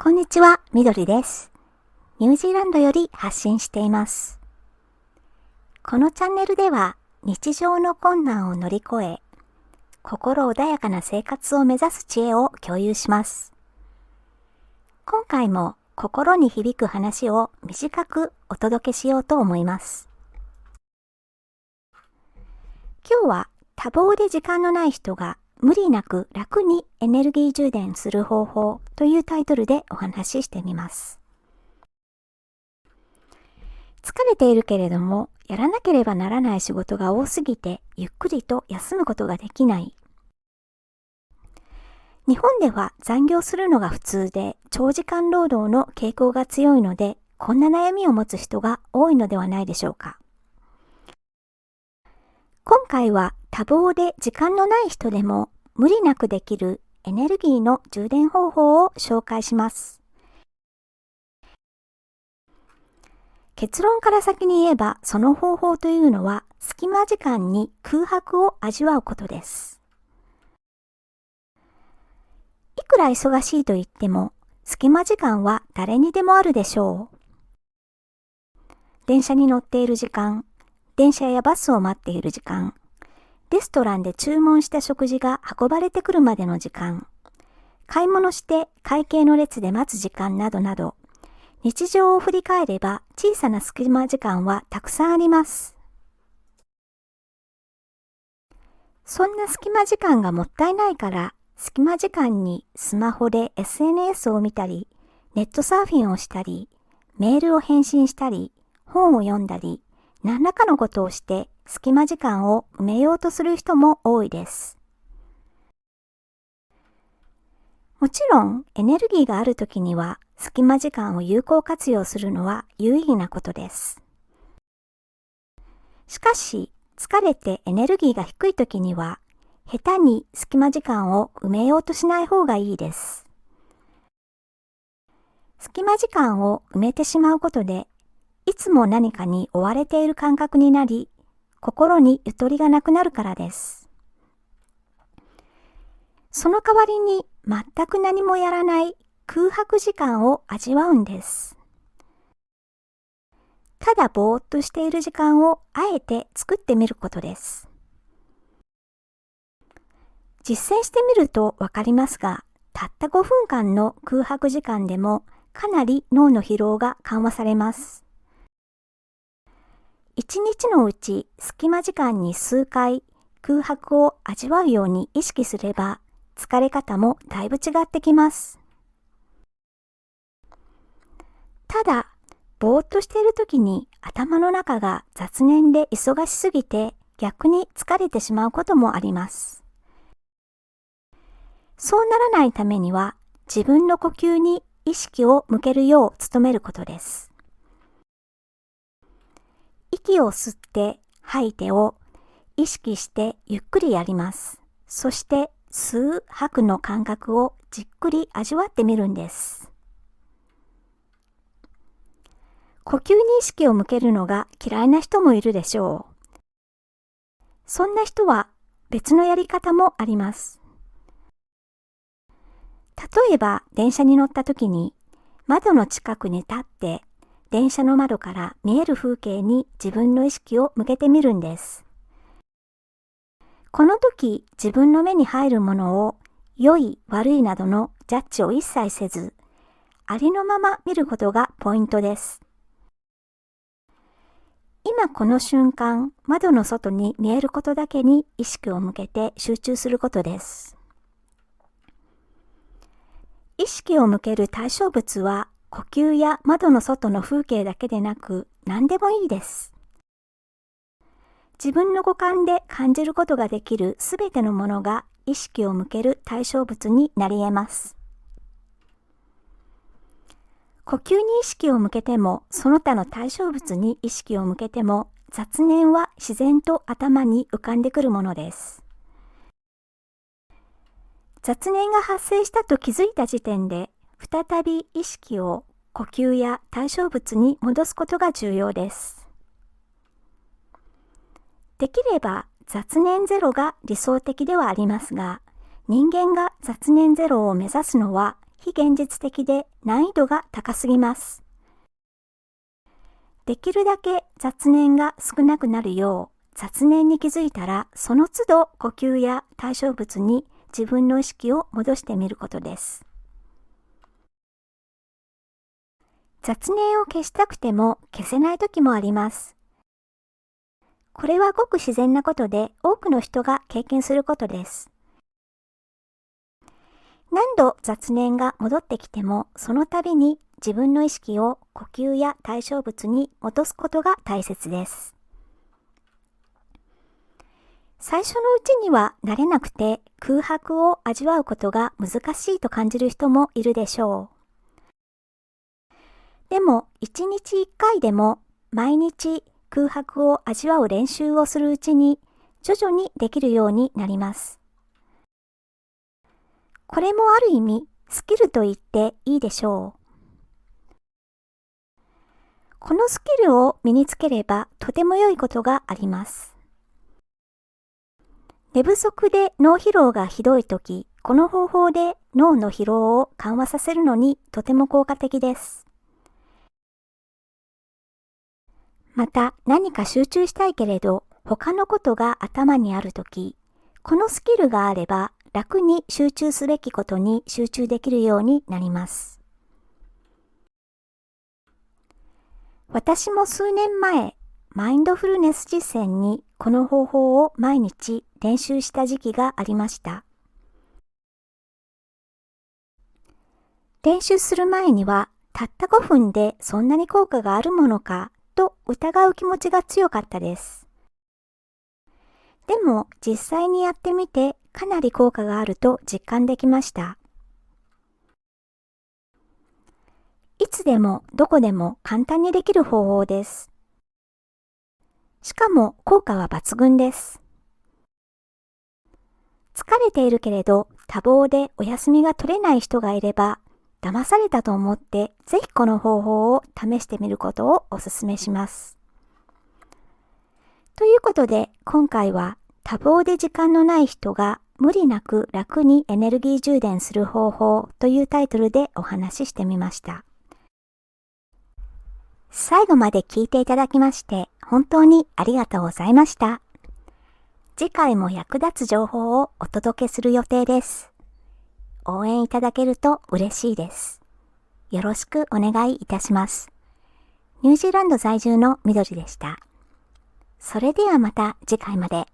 こんにちは、みどりです。ニュージーランドより発信しています。このチャンネルでは日常の困難を乗り越え、心穏やかな生活を目指す知恵を共有します。今回も心に響く話を短くお届けしようと思います。今日は多忙で時間のない人が無理なく楽にエネルギー充電する方法というタイトルでお話ししてみます。疲れているけれども、やらなければならない仕事が多すぎて、ゆっくりと休むことができない。日本では残業するのが普通で、長時間労働の傾向が強いので、こんな悩みを持つ人が多いのではないでしょうか。今回は多忙で時間のない人でも無理なくできるエネルギーの充電方法を紹介します。結論から先に言えば、その方法というのは隙間時間に空白を味わうことです。いくら忙しいと言っても、隙間時間は誰にでもあるでしょう。電車に乗っている時間、電車やバスを待っている時間、レストランで注文した食事が運ばれてくるまでの時間、買い物して会計の列で待つ時間などなど、日常を振り返れば小さな隙間時間はたくさんあります。そんな隙間時間がもったいないから、隙間時間にスマホで SNS を見たり、ネットサーフィンをしたり、メールを返信したり、本を読んだり、何らかのことをして隙間時間を埋めようとする人も多いです。もちろんエネルギーがあるときには隙間時間を有効活用するのは有意義なことです。しかし疲れてエネルギーが低いときには下手に隙間時間を埋めようとしない方がいいです。隙間時間を埋めてしまうことでいつも何かに追われている感覚になり、心にゆとりがなくなるからです。その代わりに全く何もやらない空白時間を味わうんです。ただぼーっとしている時間をあえて作ってみることです。実践してみるとわかりますが、たった5分間の空白時間でもかなり脳の疲労が緩和されます。一日のうち隙間時間に数回空白を味わうように意識すれば疲れ方もだいぶ違ってきます。ただ、ぼーっとしているときに頭の中が雑念で忙しすぎて逆に疲れてしまうこともあります。そうならないためには自分の呼吸に意識を向けるよう努めることです。息を吸って吐いてを意識してゆっくりやります。そして吸う吐くの感覚をじっくり味わってみるんです。呼吸に意識を向けるのが嫌いな人もいるでしょう。そんな人は別のやり方もあります。例えば電車に乗った時に窓の近くに立って電車の窓から見える風景に自分の意識を向けてみるんです。この時自分の目に入るものを良い悪いなどのジャッジを一切せず、ありのまま見ることがポイントです。今この瞬間、窓の外に見えることだけに意識を向けて集中することです。意識を向ける対象物は呼吸や窓の外の風景だけでなく何でもいいです。自分の五感で感じることができるすべてのものが意識を向ける対象物になり得ます。呼吸に意識を向けても、その他の対象物に意識を向けても、雑念は自然と頭に浮かんでくるものです。雑念が発生したと気づいた時点で、再び意識を呼吸や対象物に戻すことが重要です。できれば雑念ゼロが理想的ではありますが、人間が雑念ゼロを目指すのは非現実的で難易度が高すぎます。できるだけ雑念が少なくなるよう、雑念に気づいたらその都度呼吸や対象物に自分の意識を戻してみることです。雑念を消したくても消せない時もあります。これはごく自然なことで多くの人が経験することです。何度雑念が戻ってきてもその度に自分の意識を呼吸や対象物に戻すことが大切です。最初のうちには慣れなくて空白を味わうことが難しいと感じる人もいるでしょう。でも1日1回でも毎日空白を味わう練習をするうちに徐々にできるようになります。これもある意味スキルと言っていいでしょう。このスキルを身につければとても良いことがあります。寝不足で脳疲労がひどいとき、この方法で脳の疲労を緩和させるのにとても効果的です。また何か集中したいけれど他のことが頭にあるとき、このスキルがあれば楽に集中すべきことに集中できるようになります。私も数年前、マインドフルネス実践にこの方法を毎日練習した時期がありました。練習する前には、たった5分でそんなに効果があるものかと疑う気持ちが強かったです。でも実際にやってみてかなり効果があると実感できました。いつでもどこでも簡単にできる方法です。しかも効果は抜群です。疲れているけれど多忙でお休みが取れない人がいれば、騙されたと思ってぜひこの方法を試してみることをお勧めします。ということで今回は多忙で時間のない人が無理なく楽にエネルギー充電する方法というタイトルでお話ししてみました。最後まで聞いていただきまして本当にありがとうございました。次回も役立つ情報をお届けする予定です。応援いただけると嬉しいです。よろしくお願いいたします。ニュージーランド在住のみどりでした。それではまた次回まで。